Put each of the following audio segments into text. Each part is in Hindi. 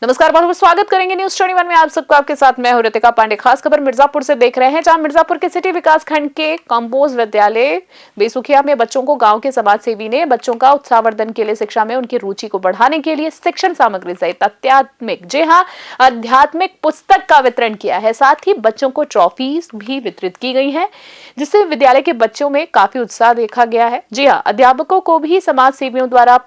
नमस्कार, बहुत बहुत स्वागत करेंगे न्यूज 21 में आप सबको। आपके साथ मैं हूं रितिका पांडे। खास खबर मिर्जापुर से देख रहे हैं, जहां मिर्जापुर के सिटी विकास खंड के कंपोज विद्यालय बेसुखिया में बच्चों को गांव के समाज सेवी ने बच्चों का उत्साहवर्धन के लिए, शिक्षा में उनकी रुचि को बढ़ाने के लिए शिक्षण सामग्री सहित आध्यात्मिक पुस्तक का वितरण किया है। साथ ही बच्चों को ट्रॉफीज भी वितरित की गई है, जिससे विद्यालय के बच्चों में काफी उत्साह देखा गया है। जी हाँ, अध्यापकों को भी समाज सेवियों द्वारा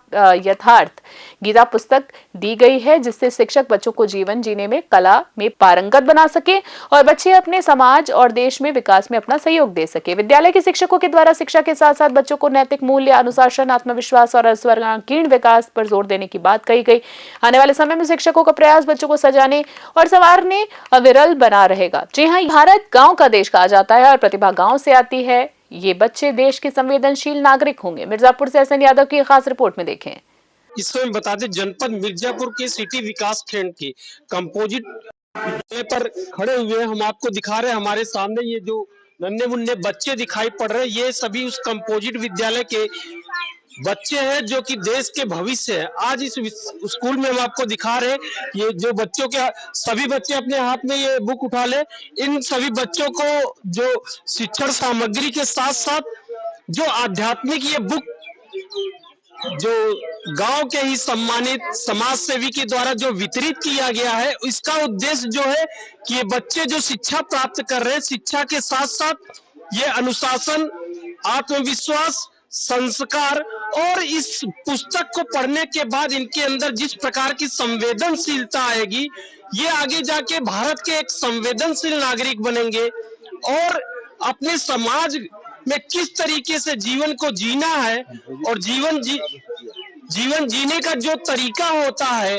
यथार्थ गीता पुस्तक दी गई है, जिससे शिक्षक बच्चों को जीवन जीने में, कला में पारंगत बना सके और बच्चे अपने समाज और देश में विकास में अपना सहयोग दे सके। विद्यालय के शिक्षकों के द्वारा शिक्षा के साथ साथ बच्चों को नैतिक मूल्य, अनुशासन, आत्मविश्वास और सर्वांगीण विकास पर जोर देने की बात कही गई। आने वाले समय में शिक्षकों का प्रयास बच्चों को सजाने और संवारने अविरल बना रहेगा। जी हाँ, भारत गांव का देश कहा जाता है और प्रतिभा गांव से आती है। ये बच्चे देश के संवेदनशील नागरिक होंगे। मिर्जापुर से एसएन यादव की खास रिपोर्ट में देखें। इसमें बता दें, जनपद मिर्जापुर के सिटी विकास खंड की कंपोजिट पर खड़े हुए हम आपको दिखा रहे हैं। हमारे सामने ये जो नन्हे मुन्ने बच्चे दिखाई पड़ रहे हैं, ये सभी उस कंपोजिट विद्यालय के बच्चे हैं जो कि देश के भविष्य है। आज इस स्कूल में हम आपको दिखा रहे हैं, ये जो बच्चों के सभी बच्चे अपने हाथ में ये बुक उठा ले। इन सभी बच्चों को जो शिक्षण सामग्री के साथ साथ जो आध्यात्मिक ये बुक जो गांव के ही सम्मानित समाज सेवी के द्वारा जो वितरित किया गया है, इसका उद्देश्य जो है कि ये बच्चे जो शिक्षा प्राप्त कर रहे हैं, शिक्षा के साथ साथ ये अनुशासन, आत्मविश्वास, संस्कार और इस पुस्तक को पढ़ने के बाद इनके अंदर जिस प्रकार की संवेदनशीलता आएगी, ये आगे जाके भारत के एक संवेदनशील नागरिक बनेंगे और अपने समाज में किस तरीके से जीवन को जीना है और जीवन जीने का जो तरीका होता है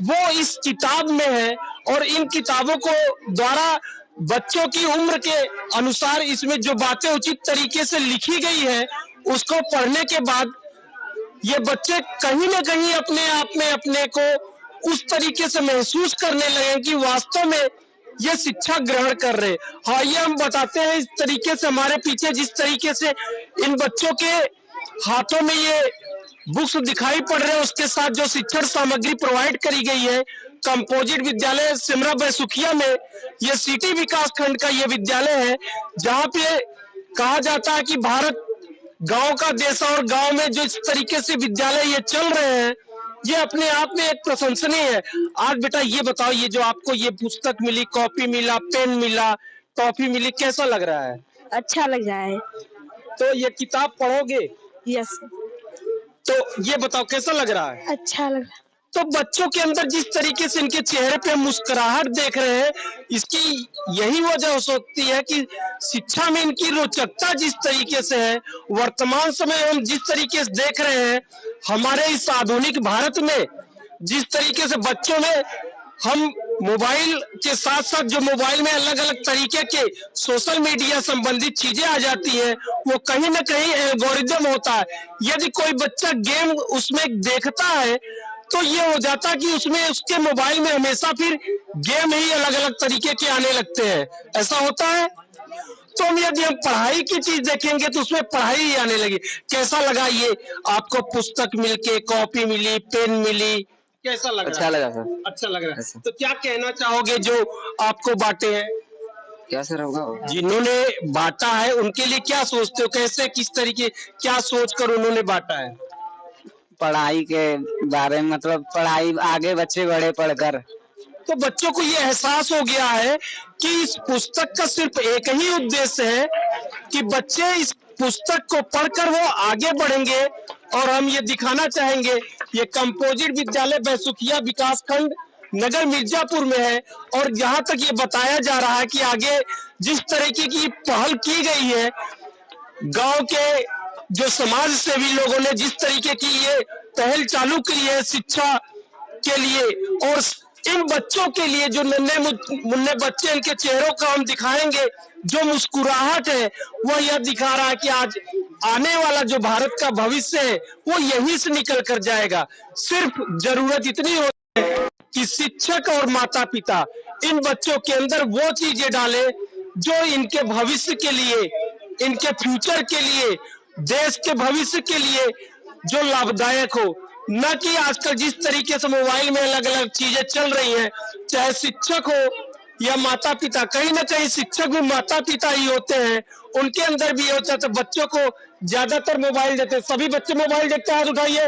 वो इस किताब में है। और इन किताबों को द्वारा बच्चों की उम्र के अनुसार इसमें जो बातें उचित तरीके से लिखी गई है, उसको पढ़ने के बाद ये बच्चे कहीं ना कहीं अपने आप में अपने को उस तरीके से महसूस करने लगे कि वास्तव में ये शिक्षा ग्रहण कर रहे। हाँ, ये हम बताते हैं इस तरीके से। हमारे पीछे जिस तरीके से इन बच्चों के हाथों में ये बुक्स दिखाई पड़ रहे हैं, उसके साथ जो शिक्षण सामग्री प्रोवाइड करी गई है, कंपोजिट विद्यालय सिमरा बेसुखिया में ये सिटी विकास खंड का ये विद्यालय है, जहाँ पे कहा जाता है कि भारत गांव का देश और गांव में जो इस तरीके से विद्यालय ये चल रहे हैं, ये अपने आप में एक प्रशंसनीय है। आज बेटा ये बताओ, ये जो आपको ये पुस्तक मिली, कॉपी मिला, पेन मिला, टॉफी मिली, कैसा लग रहा है? अच्छा लग रहा है। तो ये किताब पढ़ोगे? यस। तो ये बताओ कैसा लग रहा है? अच्छा लग रहा है। तो बच्चों के अंदर जिस तरीके से इनके चेहरे पे मुस्कुराहट देख रहे हैं, इसकी यही वजह हो सकती है कि शिक्षा में इनकी रोचकता जिस तरीके से है। वर्तमान समय हम जिस तरीके से देख रहे हैं, हमारे इस आधुनिक भारत में जिस तरीके से बच्चों में हम मोबाइल के साथ साथ जो मोबाइल में अलग अलग तरीके के सोशल मीडिया संबंधित चीजें आ जाती है, वो कहीं ना कहीं एल्गोरिदम होता है। यदि कोई बच्चा गेम उसमें देखता है तो ये हो जाता है कि उसमें उसके मोबाइल में हमेशा फिर गेम ही अलग अलग तरीके के आने लगते हैं। ऐसा होता है। तो यदि हम पढ़ाई की चीज देखेंगे तो उसमें पढ़ाई ही आने लगी। कैसा लगा ये आपको पुस्तक मिलके, कॉपी मिली, पेन मिली, कैसा लगा? अच्छा लगा सर। अच्छा लग रहा है। तो क्या कहना चाहोगे जो आपको बांटे हैं? क्या सर होगा? जिन्होंने बांटा है उनके लिए क्या सोचते हो? कैसे, किस तरीके, क्या सोचकर उन्होंने बांटा है? पढ़ाई के बारे में, मतलब पढ़ाई आगे बच्चे बढ़े पढ़कर। तो बच्चों को ये एहसास हो गया है कि इस पुस्तक का सिर्फ एक ही उद्देश्य है कि बच्चे इस पुस्तक को पढ़कर वो आगे बढ़ेंगे। और हम ये दिखाना चाहेंगे, ये कंपोजिट विद्यालय बेसुखिया विकास खंड नगर मिर्जापुर में है और यहाँ तक ये बताया जा रहा है कि आगे जिस तरीके की पहल की गई है, गांव के जो समाज सेवी लोगों ने जिस तरीके की ये पहल चालू की है शिक्षा के लिए, और इन बच्चों के लिए जो नन्हे मुन्ने बच्चे, इनके चेहरों का हम दिखाएंगे, जो मुस्कुराहट है वह यह दिखा रहा है कि आज आने वाला जो भारत का भविष्य है वो यहीं से निकल कर जाएगा। सिर्फ जरूरत इतनी होती है कि शिक्षक और माता पिता इन बच्चों के अंदर वो चीजें डाले जो इनके भविष्य के लिए, इनके फ्यूचर के लिए, देश के भविष्य के लिए जो लाभदायक हो। न कि आजकल जिस तरीके से मोबाइल में अलग अलग चीजें चल रही हैं, चाहे शिक्षक हो या माता पिता, कहीं ना कहीं शिक्षक भी माता पिता ही होते हैं, उनके अंदर भी होता है। तो बच्चों को ज्यादातर मोबाइल देते हैं, सभी बच्चे मोबाइल देखते हैं, हाथ उठाइए।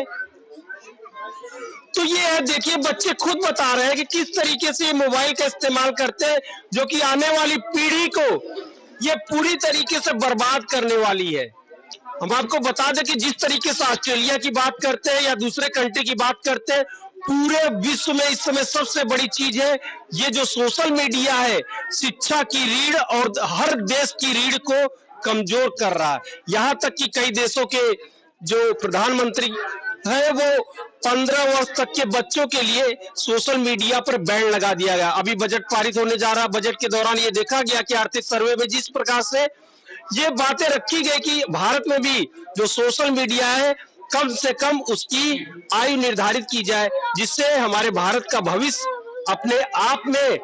तो ये है, देखिए बच्चे खुद बता रहे हैं कि किस तरीके से मोबाइल का इस्तेमाल करते हैं, जो कि आने वाली पीढ़ी को ये पूरी तरीके से बर्बाद करने वाली है। हम आपको बता दें कि जिस तरीके से ऑस्ट्रेलिया की बात करते हैं या दूसरे कंट्री की बात करते हैं, पूरे विश्व में इस समय सबसे बड़ी चीज है ये जो सोशल मीडिया है, शिक्षा की रीढ़ और हर देश की रीढ़ को कमजोर कर रहा है। यहाँ तक कि कई देशों के जो प्रधानमंत्री है वो 15 वर्ष तक के बच्चों के लिए सोशल मीडिया पर बैन लगा दिया गया। अभी बजट पारित होने जा रहा, बजट के दौरान ये देखा गया कि आर्थिक सर्वे में जिस प्रकार से ये बातें रखी गई कि भारत में भी जो सोशल मीडिया है कम से कम उसकी आयु निर्धारित की जाए, जिससे हमारे भारत का भविष्य अपने आप में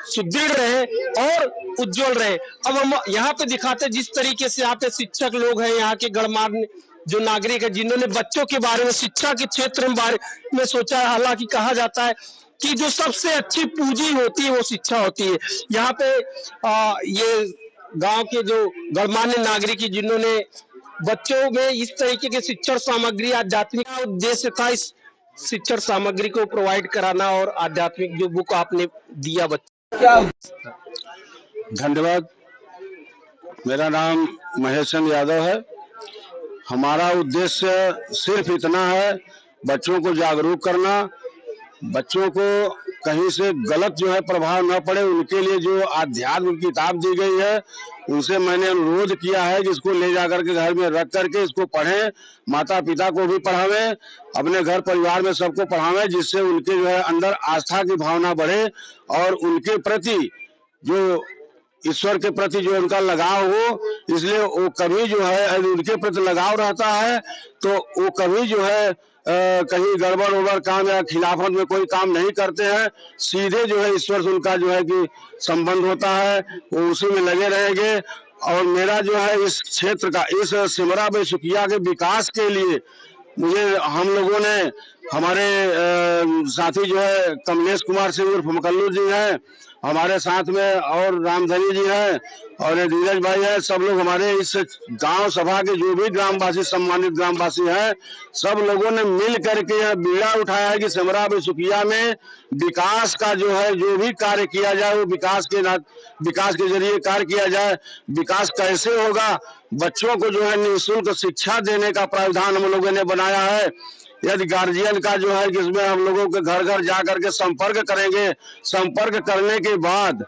सुदृढ़ रहे और उज्जवल रहे। अब हम यहाँ पे दिखाते जिस तरीके से यहाँ पे शिक्षक लोग हैं, यहाँ के गणमान्य जो नागरिक है, जिन्होंने बच्चों के बारे में, शिक्षा के क्षेत्र में बारे में सोचा है। हालांकि कहा जाता है कि जो सबसे अच्छी पूंजी होती है वो शिक्षा होती है। यहाँ पे ये गांव के जो गणमान्य नागरिक जिन्होंने बच्चों में इस तरीके के शिक्षण सामग्री, आध्यात्मिक उद्देश्य था इस शिक्षण सामग्री को प्रोवाइड कराना और आध्यात्मिक जो बुक आपने दिया बच्चों। धन्यवाद। मेरा नाम महेश चंद्र यादव है। हमारा उद्देश्य सिर्फ इतना है, बच्चों को जागरूक करना, बच्चों को कहीं से गलत जो है प्रभाव न पड़े, उनके लिए जो आध्यात्म किताब दी गई है उनसे मैंने अनुरोध किया है कि इसको ले जाकर के घर में रख करके इसको पढ़ें, माता पिता को भी पढ़ावें, अपने घर परिवार में सबको पढ़ावें, जिससे उनके जो है अंदर आस्था की भावना बढ़े और उनके प्रति जो ईश्वर के प्रति जो उनका लगाव हो। इसलिए वो कभी जो है उनके प्रति लगाव रहता है तो वो कभी जो है कहीं गड़बड़ उड़बड़ काम या खिलाफत में कोई काम नहीं करते हैं। सीधे जो है ईश्वर से उनका जो है कि संबंध होता है, वो उसी में लगे रहेंगे। और मेरा जो है इस क्षेत्र का, इस सिमरा बेसुकिया के विकास के लिए मुझे हम लोगों ने, हमारे साथी जो है कमलेश कुमार सिंह उर्फ मकल्लू जी हैं हमारे साथ में, और रामधनी जी हैं और धीरज भाई है, सब लोग हमारे इस गांव सभा के जो भी ग्रामवासी, सम्मानित ग्रामवासी हैं, सब लोगों ने मिल करके यह बीड़ा उठाया है कि सिमरा बेसुकिया में विकास का जो है, जो भी कार्य किया जाए वो विकास के जरिए कार्य किया जाए। विकास कैसे होगा? बच्चों को जो है निःशुल्क शिक्षा देने का प्रावधान हम लोगों ने बनाया है। यदि गार्जियन का जो है जिसमें हम लोगों के घर घर जा करके संपर्क करेंगे, संपर्क करने के बाद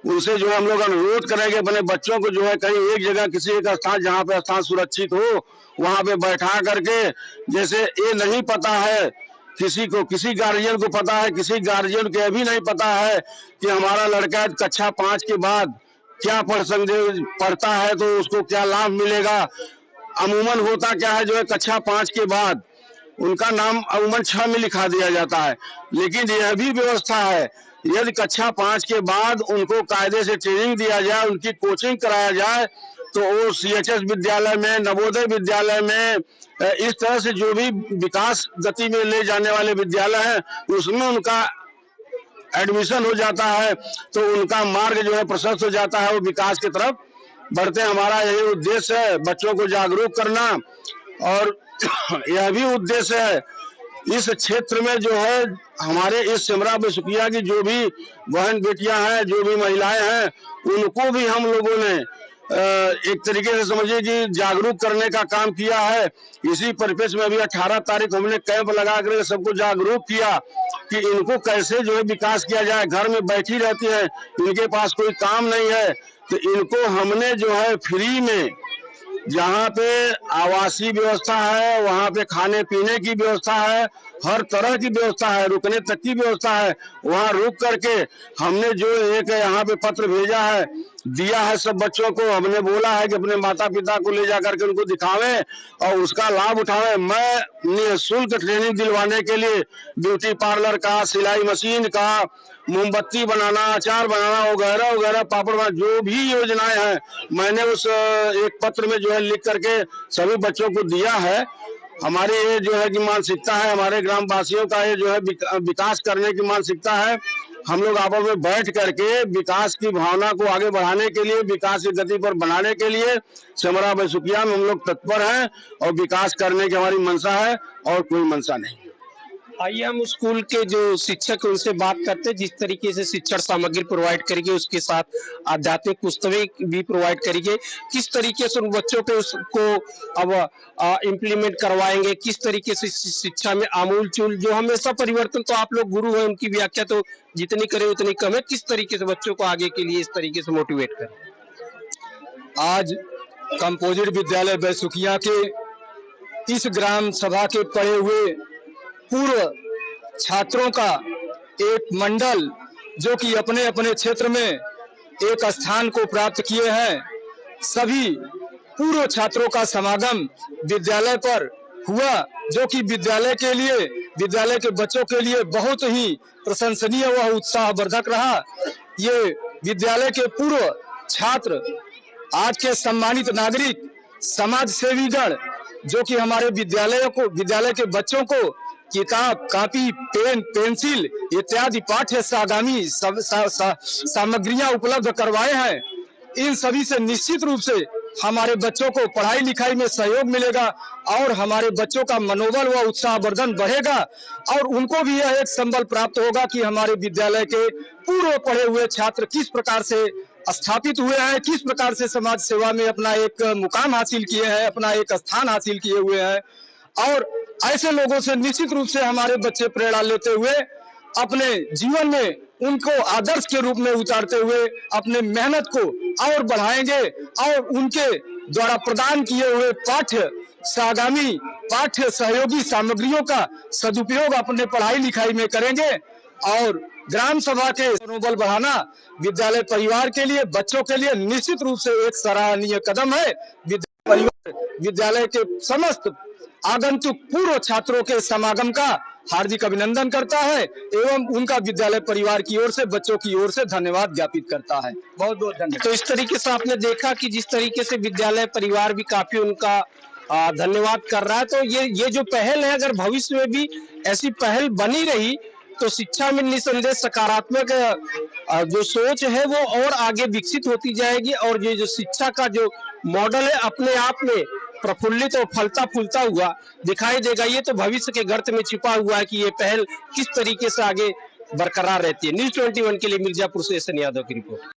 उनसे जो हम लोग अनुरोध करेंगे अपने बच्चों को जो है कहीं एक जगह, किसी एक स्थान जहाँ पे स्थान सुरक्षित हो, वहां पे बैठा करके, जैसे ये नहीं पता है किसी को, किसी गार्जियन को पता है, किसी गार्जियन को अभी नहीं पता है कि हमारा लड़का कक्षा 5 के बाद क्या पढ़ता है तो उसको क्या लाभ मिलेगा। अमूमन होता क्या है, जो है कक्षा 5 के बाद उनका नाम अमूमन 6 में लिखा दिया जाता है, लेकिन यह भी व्यवस्था है यदि कक्षा 5 के बाद उनको कायदे से ट्रेनिंग दिया जाए, उनकी कोचिंग कराया जाए, तो वो CHS विद्यालय में, नवोदय विद्यालय में, इस तरह से जो भी विकास गति में ले जाने वाले विद्यालय हैं उसमें उनका एडमिशन हो जाता है, तो उनका मार्ग जो है प्रशस्त हो जाता है, वो विकास की तरफ बढ़ते हैं। हमारा यही उद्देश्य है, बच्चों को जागरूक करना। और यह भी उद्देश्य है इस क्षेत्र में जो है हमारे इस सिमरा बेसुकिया की जो भी बहन बेटियां हैं, जो भी महिलाएं हैं, उनको भी हम लोगों ने एक तरीके से समझिए कि जागरूक करने का काम किया है। इसी परिप्रेक्ष्य में अभी 18 तारीख हमने कैंप लगा कर सबको जागरूक किया कि इनको कैसे जो है विकास किया जाए। घर में बैठी रहती है, इनके पास कोई काम नहीं है, तो इनको हमने जो है फ्री में, जहाँ पे आवासीय व्यवस्था है, वहाँ पे खाने पीने की व्यवस्था है, हर तरह की व्यवस्था है, रुकने तक की व्यवस्था है, वहाँ रुक करके हमने जो एक यहाँ पे पत्र भेजा है, दिया है सब बच्चों को। हमने बोला है कि अपने माता पिता को ले जा करके उनको दिखावें और उसका लाभ उठावें। मैं निःशुल्क ट्रेनिंग दिलवाने के लिए ब्यूटी पार्लर का, सिलाई मशीन का, मोमबत्ती बनाना, अचार बनाना वगैरह वगैरह, पापड़ बनाना, जो भी योजनाएं हैं मैंने उस एक पत्र में जो है लिख करके सभी बच्चों को दिया है। हमारी ये जो है कि मानसिकता है, हमारे ग्राम वासियों का ये जो है विकास करने की मानसिकता है। हम लोग आपस में बैठ करके विकास की भावना को आगे बढ़ाने के लिए, विकास की गति पर बनाने के लिए सेमरा बैसुकिया में हम लोग तत्पर हैं और विकास करने की हमारी मंशा है और कोई मंशा नहीं। आइए हम स्कूल के जो शिक्षक हैं उनसे बात करते हैं। जिस तरीके से शिक्षण सामग्री प्रोवाइड करेंगे, उसके साथ आध्यात्मिक पुस्तकें भी प्रोवाइड करेंगे, किस तरीके से उन बच्चों पे उसको अब इम्प्लीमेंट करवाएंगे, किस तरीके से शिक्षा में आमूल चूल जो हमेशा परिवर्तन, तो आप लोग गुरु हैं, उनकी व्याख्या तो जितनी करें उतनी कम है, किस तरीके से बच्चों को आगे के लिए इस तरीके से मोटिवेट करें। आज कंपोजिट विद्यालय बैसुकिया के इस ग्राम सभा के पढ़े हुए पूर्व छात्रों का एक मंडल जो कि अपने अपने क्षेत्र में एक स्थान को प्राप्त किए हैं, सभी पूर्व छात्रों का समागम विद्यालय पर हुआ, जो कि विद्यालय के लिए, विद्यालय के बच्चों के लिए बहुत ही प्रशंसनीय व उत्साहवर्धक रहा। ये विद्यालय के पूर्व छात्र, आज के सम्मानित नागरिक, समाज सेवीगण, जो कि हमारे विद्यालय के बच्चों को किताब, कॉपी, पेन, पेंसिल इत्यादि पाठ्य सागामी सामग्रियां उपलब्ध करवाए हैं। इन सभी से निश्चित रूप से हमारे बच्चों को पढ़ाई लिखाई में सहयोग मिलेगा और हमारे बच्चों का मनोबल व उत्साहवर्धन बढ़ेगा और उनको भी यह एक संबल प्राप्त होगा कि हमारे विद्यालय के पूर्व पढ़े हुए छात्र किस प्रकार से स्थापित हुए हैं, किस प्रकार से समाज सेवा में अपना एक मुकाम हासिल किए हैं, अपना एक स्थान हासिल किए हुए हैं। और ऐसे लोगों से निश्चित रूप से हमारे बच्चे प्रेरणा लेते हुए अपने जीवन में उनको आदर्श के रूप में उतारते हुए अपने मेहनत को और बढ़ाएंगे और उनके द्वारा प्रदान किए हुए पाठ्य सहयोगी सामग्रियों का सदुपयोग अपने पढ़ाई लिखाई में करेंगे। और ग्राम सभा के मनोबल बढ़ाना विद्यालय परिवार के लिए, बच्चों के लिए निश्चित रूप से एक सराहनीय कदम है। विद्यालय के समस्त आगंतुक पूर्व छात्रों के समागम का हार्दिक अभिनंदन करता है एवं उनका विद्यालय परिवार की ओर से, बच्चों की ओर से धन्यवाद ज्ञापित करता है। बहुत बहुत धन्यवाद। तो इस तरीके से आपने देखा कि जिस तरीके से विद्यालय परिवार भी काफी उनका धन्यवाद कर रहा है। तो ये जो पहल है, अगर भविष्य में भी ऐसी पहल बनी रही तो शिक्षा में निसंदेह सकारात्मक जो सोच है वो और आगे विकसित होती जाएगी और ये जो शिक्षा का जो मॉडल है अपने आप में प्रफुल्लित और फलता फूलता हुआ दिखाई देगा। ये तो भविष्य के गर्त में छिपा हुआ है कि ये पहल किस तरीके से आगे बरकरार रहती है। न्यूज़ 21 के लिए मिर्जापुर से एसएन यादव की रिपोर्ट।